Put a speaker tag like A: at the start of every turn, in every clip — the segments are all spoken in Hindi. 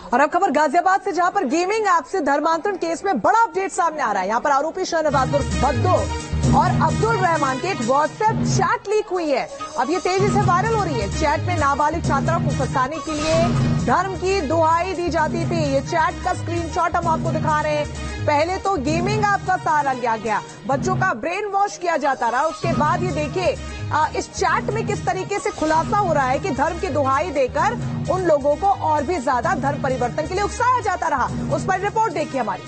A: और अब खबर गाजियाबाद से, जहां पर गेमिंग ऐप से धर्मांतरण केस में बड़ा अपडेट सामने आ रहा है। यहां पर आरोपी शहनवाज भद्दो और अब्दुल रहमान के एक व्हाट्सएप चैट लीक हुई है। अब ये तेजी से वायरल हो रही है। चैट में नाबालिग छात्रा को फंसाने के लिए धर्म की दुहाई दी जाती थी। ये चैट का स्क्रीनशॉट हम आपको दिखा रहे हैं। पहले तो गेमिंग ऐप का सहारा लिया गया, बच्चों का ब्रेन वॉश किया जाता रहा। उसके बाद ये देखिए इस चैट में किस तरीके से खुलासा हो रहा है कि धर्म की दुहाई देकर उन लोगों को और भी ज्यादा धर्म परिवर्तन के लिए उकसाया जाता रहा। उस पर रिपोर्ट देखिए हमारी।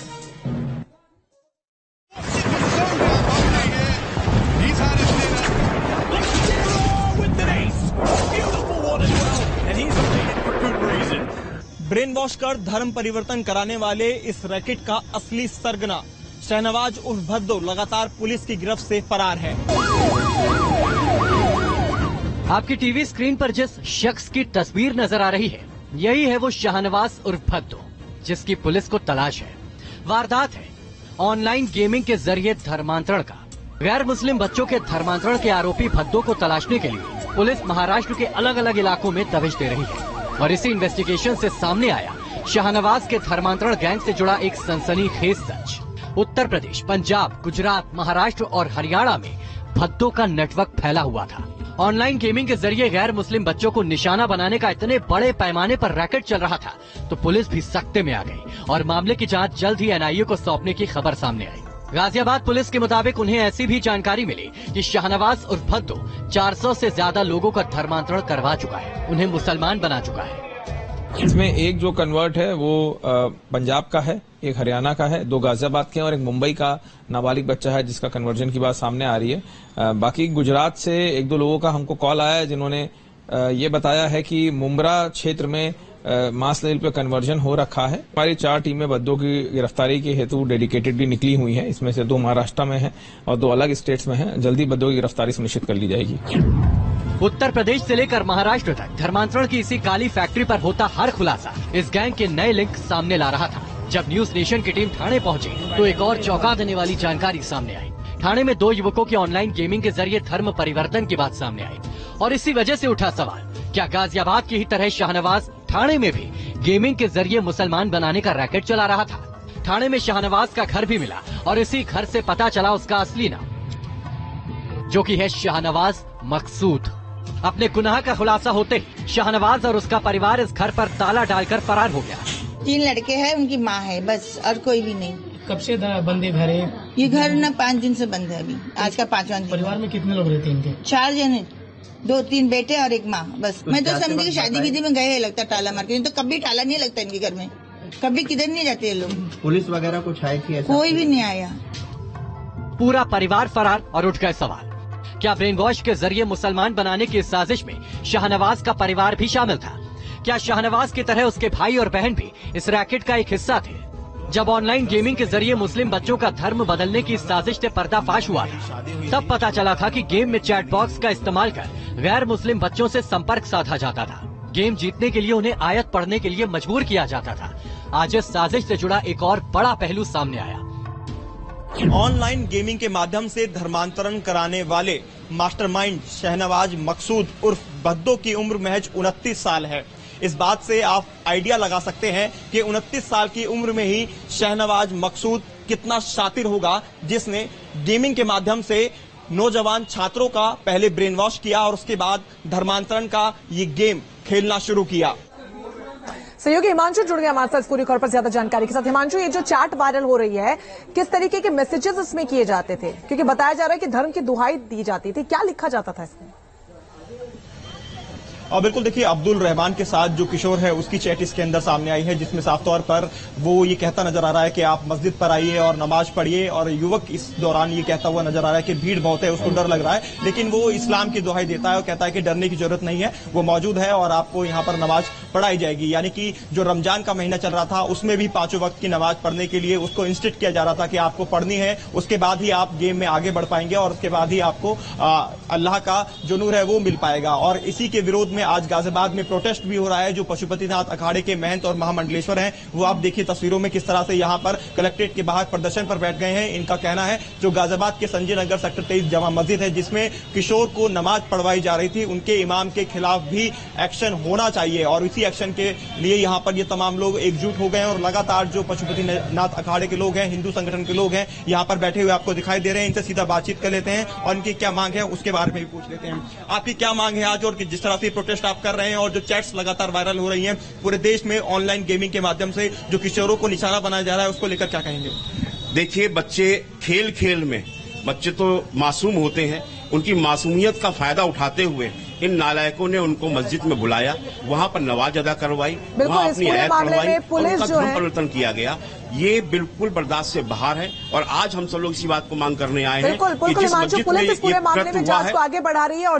B: ब्रेन वॉश कर धर्म परिवर्तन कराने वाले इस रैकेट का असली सरगना शहनवाज उर्फ भद्दो लगातार पुलिस की गिरफ्त से फरार है।
C: आपकी टीवी स्क्रीन पर जिस शख्स की तस्वीर नजर आ रही है, यही है वो शहनवाज उर्फ भद्दो, जिसकी पुलिस को तलाश है। वारदात है ऑनलाइन गेमिंग के जरिए धर्मांतरण का। गैर मुस्लिम बच्चों के धर्मांतरण के आरोपी भद्दो को तलाशने के लिए पुलिस महाराष्ट्र के अलग अलग इलाकों में दबिश दे रही है। और इसी इन्वेस्टिगेशन से सामने आया शहनवाज के धर्मांतरण गैंग से जुड़ा एक सनसनीखेज सच। उत्तर प्रदेश, पंजाब, गुजरात, महाराष्ट्र और हरियाणा में भद्दो का नेटवर्क फैला हुआ था। ऑनलाइन गेमिंग के जरिए गैर मुस्लिम बच्चों को निशाना बनाने का इतने बड़े पैमाने पर रैकेट चल रहा था तो पुलिस भी सख्ते में आ गई और मामले की जांच जल्द ही एनआईए को सौंपने की खबर सामने आई। गाजियाबाद पुलिस के मुताबिक उन्हें ऐसी भी जानकारी मिली कि शहनवाज उर्फ भद्दो 400 से ज्यादा लोगों का धर्मांतरण करवा चुका है, उन्हें मुसलमान बना चुका है।
D: इसमें एक जो कन्वर्ट है वो पंजाब का है, एक हरियाणा का है, 2 गाजियाबाद के हैं और एक मुंबई का नाबालिग बच्चा है जिसका कन्वर्जन की बात सामने आ रही है। बाकी गुजरात से 1-2 लोगों का हमको कॉल आया है जिन्होंने ये बताया है कि मुंब्रा क्षेत्र में मास लेवल पे कन्वर्जन हो रखा है। हमारी 4 टीमें भद्दो की गिरफ्तारी के हेतु डेडिकेटेडली निकली हुई हैं। इसमें से 2 महाराष्ट्र में हैं और 2 अलग स्टेट्स में हैं। जल्दी भद्दो की गिरफ्तारी सुनिश्चित कर ली जाएगी।
C: उत्तर प्रदेश से लेकर महाराष्ट्र तक धर्मांतरण की इसी काली फैक्ट्री पर होता हर खुलासा इस गैंग के नए लिंक सामने ला रहा था। जब न्यूज नेशन की टीम थाने पहुंची तो एक और चौंका देने वाली जानकारी सामने आई। थाने में 2 युवकों के ऑनलाइन गेमिंग के जरिए धर्म परिवर्तन की बात सामने आई और इसी वजह से उठा सवाल, क्या गाजियाबाद की ही तरह शहनवाज थाने में भी गेमिंग के जरिए मुसलमान बनाने का रैकेट चला रहा था। थाने में शहनवाज का घर भी मिला और इसी घर से पता चला उसका असली नाम, जो कि है शहनवाज मकसूद। अपने गुनाह का खुलासा होते ही शहनवाज और उसका परिवार इस घर पर ताला डालकर फरार हो गया।
E: 3 लड़के हैं, उनकी माँ है, बस और कोई भी नहीं।
F: कब से बंदे घर है?
E: ये घर ना 5 दिन से बंद है, अभी आज का 5वां दिन।
F: परिवार में कितने लोग रहते हैं इनके?
E: 4 जन है, 2-3 बेटे और एक माँ, बस। मैं तो समझी कि शादी विधि में गए हैं लगता ताला मार के, नहीं तो कभी ताला नहीं लगता इनके घर में, कभी किधर नहीं जाते ये लोग।
G: पुलिस वगैरह कुछ आई थी?
E: कोई भी नहीं आया।
C: पूरा परिवार फरार और उठ गए सवाल, क्या ब्रेन वॉश के जरिए मुसलमान बनाने की इस साजिश में शहनवाज का परिवार भी शामिल था? क्या शहनवाज की तरह उसके भाई और बहन भी इस रैकेट का एक हिस्सा थे? जब ऑनलाइन गेमिंग के जरिए मुस्लिम बच्चों का धर्म बदलने की इस साजिश से पर्दाफाश हुआ था, तब पता चला था कि गेम में चैट बॉक्स का इस्तेमाल कर गैर मुस्लिम बच्चों से संपर्क साधा जाता था। गेम जीतने के लिए उन्हें आयत पढ़ने के लिए मजबूर किया जाता था। आज इस साजिश से जुड़ा एक और बड़ा पहलू सामने आया।
B: ऑनलाइन गेमिंग के माध्यम से धर्मांतरण कराने वाले मास्टरमाइंड शहनवाज मकसूद उर्फ भद्दो की उम्र महज 29 साल है। इस बात से आप आइडिया लगा सकते हैं कि 29 साल की उम्र में ही शहनवाज मकसूद कितना शातिर होगा, जिसने गेमिंग के माध्यम से नौजवान छात्रों का पहले ब्रेन वॉश किया और उसके बाद धर्मांतरण का ये गेम खेलना शुरू किया।
A: सहयोगी हिमांशु जुड़ गया हमारे साथ पूरी खबर पर ज्यादा जानकारी के साथ। हिमांशु, ये जो चैट वायरल हो रही है, किस तरीके के मैसेजेस इसमें किए जाते थे? क्योंकि बताया जा रहा है कि धर्म की दुहाई दी जाती थी, क्या लिखा जाता था इसमें?
B: और बिल्कुल देखिए, अब्दुल रहमान के साथ जो किशोर है उसकी चैट इसके अंदर सामने आई है, जिसमें साफ तौर पर वो ये कहता नजर आ रहा है कि आप मस्जिद पर आइए और नमाज पढ़िए, और युवक इस दौरान ये कहता हुआ नजर आ रहा है कि भीड़ बहुत है, उसको डर लग रहा है, लेकिन वो इस्लाम की दुहाई देता है और कहता है कि डरने की जरूरत नहीं है, वो मौजूद है और आपको यहाँ पर नमाज पढ़ाई जाएगी। यानी कि जो रमजान का महीना चल रहा था उसमें भी 5 वक्त की नमाज पढ़ने के लिए उसको इंस्टिट किया जा रहा था कि आपको पढ़नी है, उसके बाद ही आप गेम में आगे बढ़ पाएंगे और उसके बाद ही आपको अल्लाह का जो नूर है वो मिल पाएगा। और इसी के विरोध में आज गाजियाबाद में प्रोटेस्ट भी हो रहा है। जो पशुपतिनाथ अखाड़े के महंत और महामंडलेश्वर हैं वो आप देखिए तस्वीरों में किस तरह से यहाँ पर कलेक्ट्रेट के बाहर प्रदर्शन पर बैठ गए हैं। इनका कहना है जो गाजियाबाद के संजय नगर सेक्टर 23 जामा मस्जिद है जिसमें किशोर को नमाज पढ़वाई जा रही थी, उनके इमाम के खिलाफ भी एक्शन होना चाहिए और इसी एक्शन के लिए यहाँ पर ये तमाम लोग एकजुट हो गए हैं। और लगातार जो पशुपतिनाथ अखाड़े के लोग हैं, हिंदू संगठन के लोग हैं, यहाँ पर बैठे हुए आपको दिखाई दे रहे हैं। इनसे सीधा बातचीत कर लेते हैं और इनकी क्या मांग है उसके बारे में भी पूछ लेते हैं। आपकी क्या मांग है आज और जिस तरह से प्रोटेस्ट आप कर रहे हैं और जो चैट्स लगातार वायरल हो रही हैं पूरे देश में ऑनलाइन गेमिंग के माध्यम से जो किशोरों को निशाना बनाया जा रहा है उसको लेकर क्या कहेंगे?
G: देखिए, बच्चे खेल खेल में, बच्चे तो मासूम होते हैं, उनकी मासूमियत का फायदा उठाते हुए इन नालायकों ने उनको मस्जिद में बुलाया, वहां पर नमाज अदा करवाई, वहां अपनी ऐत पढ़वाई, उनका धर्म परिवर्तन किया गया। ये बिल्कुल बर्दाश्त से बाहर है और आज हम सब लोग इसी बात को मांग करने आए हैं कि जिस मस्जिद में ये कृत्य हुआ है
A: आगे बढ़ा रही है।